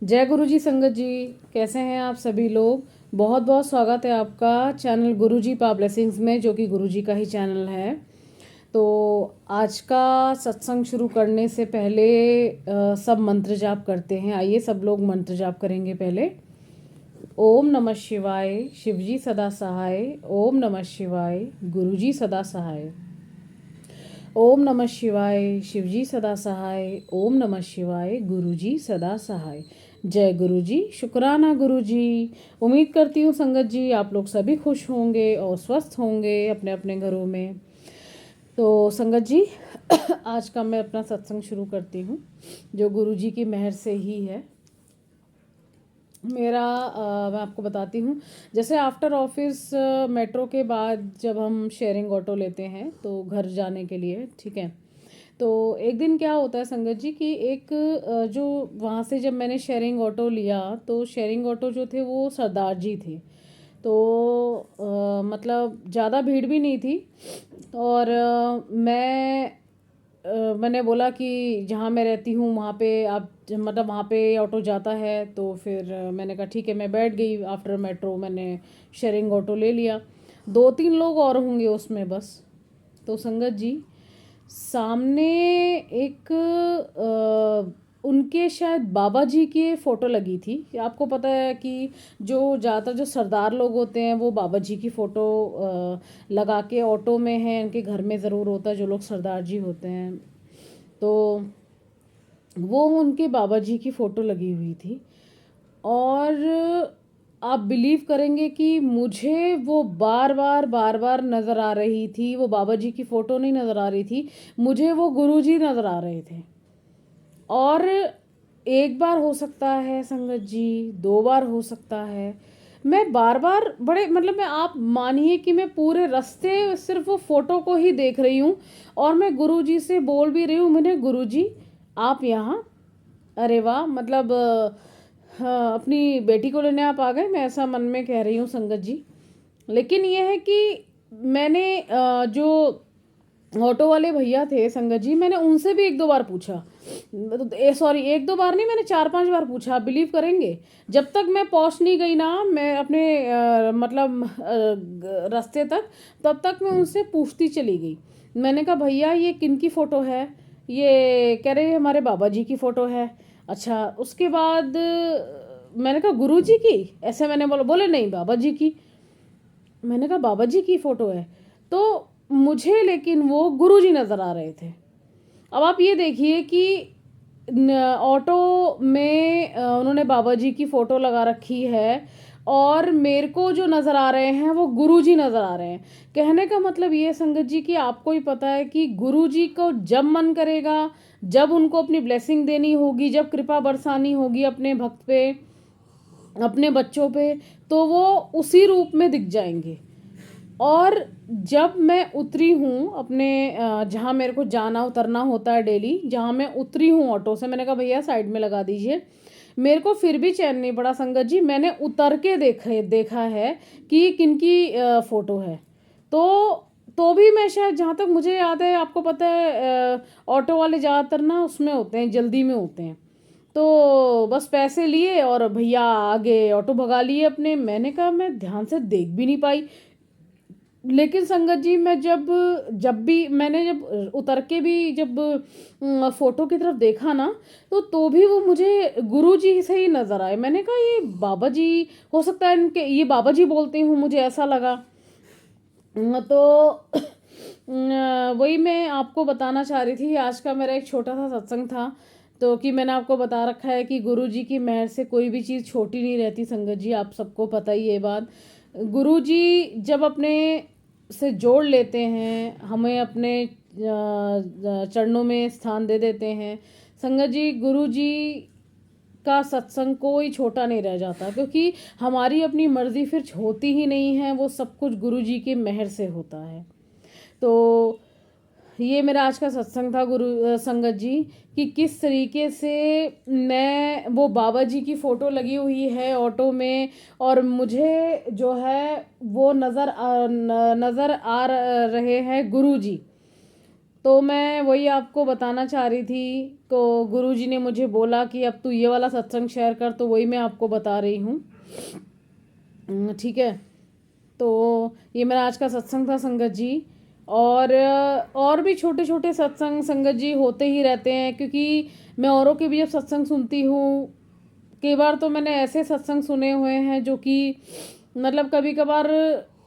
जय गुरु जी संगत जी। कैसे हैं आप सभी लोग। बहुत बहुत स्वागत है आपका चैनल गुरु जी पा ब्लेसिंग्स में, जो कि गुरु जी का ही चैनल है। तो आज का सत्संग शुरू करने से पहले सब मंत्र जाप करते हैं। आइए सब लोग मंत्र जाप करेंगे पहले। ओम नमः शिवाय, शिवजी सदा सहाय। ओम नमः शिवाय, गुरु जी सदा सहाय। ओम नमः शिवाय, शिवजी सदा सहाय। ओम नमः शिवाय, गुरुजी सदा सहाय। जय गुरु जी। शुक्राना गुरु जी। उम्मीद करती हूँ संगत जी आप लोग सभी खुश होंगे और स्वस्थ होंगे अपने अपने घरों में। तो संगत जी आज का मैं अपना सत्संग शुरू करती हूँ, जो गुरु जी की मेहर से ही है। मेरा मैं आपको बताती हूँ। जैसे आफ्टर ऑफिस मेट्रो के बाद जब हम शेयरिंग ऑटो लेते हैं तो घर जाने के लिए, ठीक है। तो एक दिन क्या होता है संगत जी कि एक जो वहाँ से जब मैंने शेयरिंग ऑटो लिया तो शेयरिंग ऑटो जो थे वो सरदार जी थे। तो मतलब ज़्यादा भीड़ भी नहीं थी। और मैंने बोला कि जहाँ मैं रहती हूँ वहाँ पे आप मतलब वहाँ पे ऑटो जाता है। तो फिर मैंने कहा ठीक है, मैं बैठ गई। आफ्टर मेट्रो मैंने शेयरिंग ऑटो ले लिया। 2-3 लोग और होंगे उसमें बस। तो संगत जी सामने एक उनके शायद बाबा जी की फ़ोटो लगी थी। आपको पता है कि जो ज़्यादातर जो सरदार लोग होते हैं वो बाबा जी की फ़ोटो लगा के ऑटो में हैं, उनके घर में ज़रूर होता है जो लोग सरदार जी होते हैं। तो वो उनके बाबा जी की फ़ोटो लगी हुई थी। और आप बिलीव करेंगे कि मुझे वो बार बार नज़र आ रही थी। वो बाबा जी की फ़ोटो नहीं नज़र आ रही थी, मुझे वो गुरु जी नज़र आ रहे थे। और एक बार हो सकता है संगत जी, 2 बार हो सकता है। मैं बार बार बड़े मतलब मैं आप मानिए कि मैं पूरे रास्ते सिर्फ वो फ़ोटो को ही देख रही हूँ। और मैं गुरु जी से बोल भी रही हूँ, मैंने गुरु जी आप यहाँ, अरे वाह मतलब हाँ अपनी बेटी को लेने आप आ गए, मैं ऐसा मन में कह रही हूँ संगत जी। लेकिन ये है कि मैंने जो ऑटो वाले भैया थे संगत जी, मैंने उनसे भी 1-2 बार पूछा। सॉरी 1-2 बार नहीं, मैंने 4-5 बार पूछा। आप बिलीव करेंगे जब तक मैं पहुंच नहीं गई ना मैं अपने मतलब रास्ते तक, तब तक मैं उनसे पूछती चली गई। मैंने कहा भैया ये किन की फ़ोटो है। ये कह रहे हमारे बाबा जी की फ़ोटो है। अच्छा उसके बाद मैंने कहा गुरु जी की, ऐसे मैंने बोला, बोले नहीं बाबा जी की। मैंने कहा बाबा जी की फ़ोटो है। तो मुझे लेकिन वो गुरु जी नज़र आ रहे थे। अब आप ये देखिए कि ऑटो में उन्होंने बाबा जी की फ़ोटो लगा रखी है और मेरे को जो नज़र आ रहे हैं वो गुरु जी नज़र आ रहे हैं। कहने का मतलब ये संगत जी कि आपको ही पता है कि गुरु जी को जब मन करेगा, जब उनको अपनी ब्लेसिंग देनी होगी, जब कृपा बरसानी होगी अपने भक्त पे, अपने बच्चों पे, तो वो उसी रूप में दिख जाएंगे। और जब मैं उतरी हूँ अपने जहाँ मेरे को जाना उतरना होता है डेली, जहाँ मैं उतरी हूँ ऑटो से, मैंने कहा भैया साइड में लगा दीजिए। मेरे को फिर भी चैन नहीं पड़ा संगत जी। मैंने उतर के देखा है कि किनकी फ़ोटो है। तो भी मैं शायद, जहाँ तक मुझे याद है, आपको पता है ऑटो वाले ज़्यादातर ना उसमें होते हैं, जल्दी में होते हैं। तो बस पैसे लिए और भैया आगे ऑटो भगा लिए अपने। मैंने कहा मैं ध्यान से देख भी नहीं पाई। लेकिन संगत जी मैं जब जब भी मैंने जब उतर के भी जब फोटो की तरफ देखा ना, तो भी वो मुझे गुरु जी से ही नजर आए। मैंने कहा ये बाबा जी हो सकता है, इनके ये बाबा जी बोलते हूँ, मुझे ऐसा लगा। तो वही मैं आपको बताना चाह रही थी। आज का मेरा एक छोटा सा सत्संग था। तो कि मैंने आपको बता रखा है कि गुरु जी की मेहर से कोई भी चीज़ छोटी नहीं रहती संगत जी, आप सबको पता ही ये बात। गुरु जी जब अपने से जोड़ लेते हैं, हमें अपने चरणों में स्थान दे देते हैं संगत जी, गुरु जी का सत्संग कोई छोटा नहीं रह जाता। क्योंकि हमारी अपनी मर्जी फिर होती ही नहीं है, वो सब कुछ गुरु जी के मेहर से होता है। तो ये मेरा आज का सत्संग था गुरु संगत जी, कि किस तरीके से मैं, वो बाबा जी की फ़ोटो लगी हुई है ऑटो में और मुझे जो है वो नज़र आ रहे हैं गुरु जी। तो मैं वही आपको बताना चाह रही थी। तो गुरुजी ने मुझे बोला कि अब तू ये वाला सत्संग शेयर कर, तो वही मैं आपको बता रही हूँ। ठीक है, तो ये मेरा आज का सत्संग था संगत जी। और भी छोटे छोटे सत्संग संगत जी होते ही रहते हैं, क्योंकि मैं औरों के भी जब सत्संग सुनती हूँ, कई बार तो मैंने ऐसे सत्संग सुने हुए हैं जो कि मतलब कभी कभार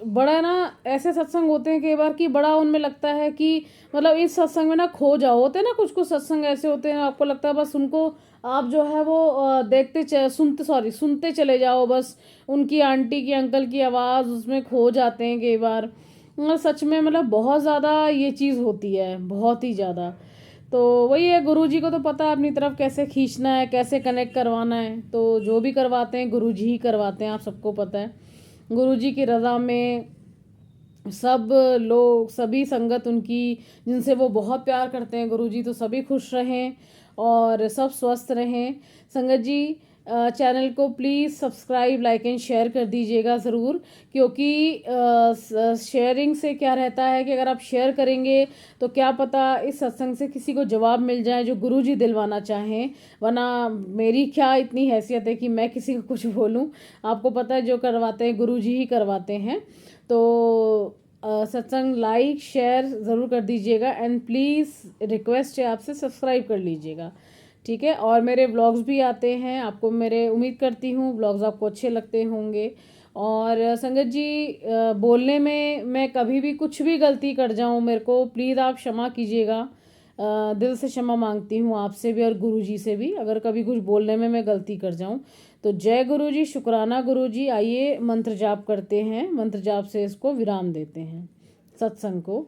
बड़ा ना, ऐसे सत्संग होते हैं कई बार कि बड़ा उनमें लगता है कि मतलब इस सत्संग में ना खो जाओ। होते हैं ना कुछ कुछ सत्संग ऐसे होते हैं, आपको लगता है बस उनको आप जो है वो सुनते चले जाओ, बस उनकी आंटी की अंकल की आवाज़ उसमें खो जाते हैं कई बार। मतलब सच में मतलब बहुत ज़्यादा ये चीज़ होती है, बहुत ही ज़्यादा। तो वही है, गुरुजी को तो पता है अपनी तरफ कैसे खींचना है, कैसे कनेक्ट करवाना है। तो जो भी करवाते हैं गुरुजी ही करवाते हैं, आप सबको पता है। गुरुजी की रज़ा में सब लोग, सभी संगत उनकी जिनसे वो बहुत प्यार करते हैं गुरुजी, तो सभी खुश रहें और सब स्वस्थ रहें। संगत जी, चैनल को please subscribe, like and share कर दीजिएगा ज़रूर, क्योंकि शेयरिंग से क्या रहता है कि अगर आप शेयर करेंगे तो क्या पता इस सत्संग से किसी को जवाब मिल जाए जो गुरुजी दिलवाना चाहें। वरना मेरी क्या इतनी हैसियत है कि मैं किसी को कुछ बोलूं। आपको पता है जो करवाते हैं गुरुजी ही करवाते हैं। तो सत्संग लाइक शेयर ज़रूर कर दीजिएगा, एंड प्लीज़ रिक्वेस्ट है आपसे सब्सक्राइब कर लीजिएगा। ठीक है, और मेरे व्लॉग्स भी आते हैं, आपको मेरे उम्मीद करती हूँ व्लॉग्स आपको अच्छे लगते होंगे। और संगत जी, बोलने में मैं कभी भी कुछ भी गलती कर जाऊँ, मेरे को प्लीज़ आप क्षमा कीजिएगा। दिल से क्षमा मांगती हूँ आपसे भी और गुरुजी से भी, अगर कभी कुछ बोलने में मैं गलती कर जाऊँ। तो जय गुरुजी, शुक्राना गुरुजी। आइए मंत्र जाप करते हैं, मंत्र जाप से इसको विराम देते हैं सत्संग को।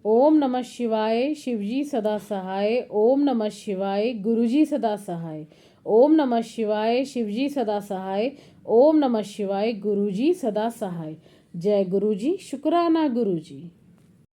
ओम नमः शिवाय, शिवजी सदा सहाय। ओम नमः शिवाय, गुरुजी सदा सहाय। ओम नमः शिवाय, शिवजी सदा सहाय। ओम नमः शिवाय, गुरुजी सदा सहाय। जय गुरुजी, शुक्राना गुरुजी।